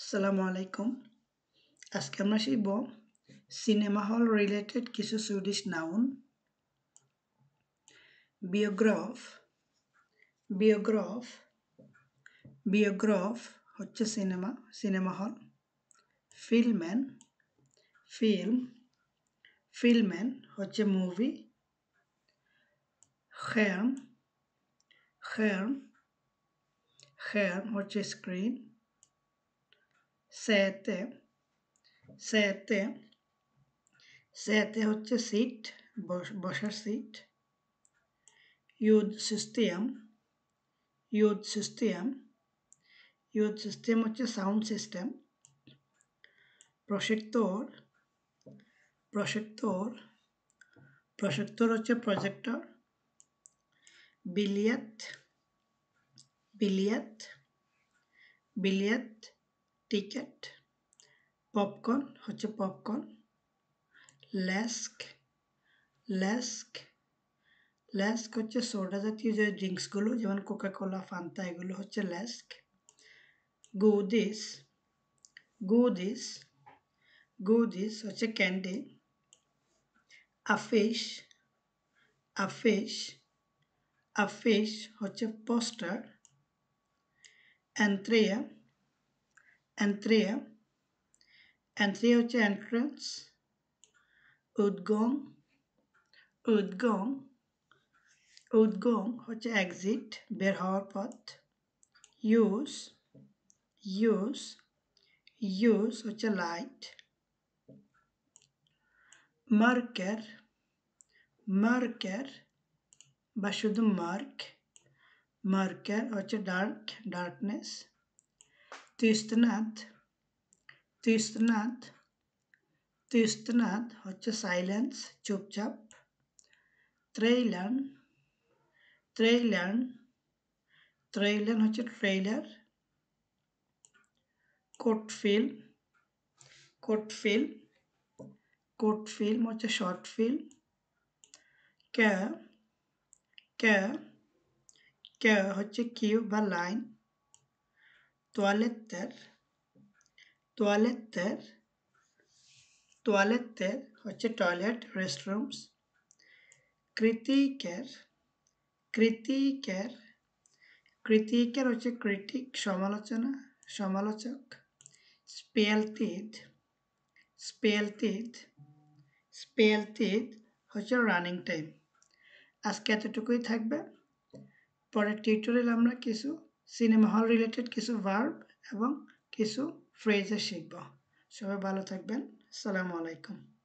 আসসালামু আলাইকুম। আজকে আমরা শিখব সিনেমা হল রিলেটেড কিছু সুইডিশ নাউন। বিওগ্রাফ বিওগ্রাফ বিওগ্রাফ হচ্ছে সিনেমা হল। ফিল্মেন হচ্ছে মুভি। skärm হচ্ছে স্ক্রিন। säte হচ্ছে সিট, বসার সিট। সিস্টেম হচ্ছে সাউন্ড সিস্টেম। প্রজেক্টর হচ্ছে প্রজেক্টর। বিলিয়ত টিকেট। পপকর্ন হচ্ছে পপকর্ন। ল্যাস্ক হচ্ছে সোডা জাতীয় যে ড্রিঙ্কসগুলো, যেমন কোকাকোলা, ফান্তা, এগুলো হচ্ছে ল্যাস্ক। গুদিস হচ্ছে ক্যান্ডি। আফিশ হচ্ছে পোস্টার। এন্ট্রিয়া হচ্ছে এন্ট্রান্স। উদ্গোং হচ্ছে এক্সিট, বের হওয়ার পথ। ইউজ হচ্ছে লাইট। মার্কার বা শুধু মার্কার হচ্ছে ডার্কনেস। তৃষ্ণাদ হচ্ছে সাইলেন্স, চুপচাপ। ট্রেইলার হচ্ছে ট্রেইলার। কোট ফিল্ম হচ্ছে শর্ট ফিল্ম। কে হচ্ছে কিউ বা লাইন। তোয়ালেত্তের হচ্ছে টয়লেট, রেস্টরুমস। ক্রিটিকের হচ্ছে ক্রিটিক, সমালোচক। স্পেলটিড হচ্ছে রানিং টাইম। আজকে এতটুকুই থাকবে। পরের টিউটোরিয়াল আমরা কিছু সিনেমা হল রিলেটেড কিছু ভার্ব এবং কিছু ফ্রেজে শিখব। সবাই ভালো থাকবেন। আসসালামু আলাইকুম।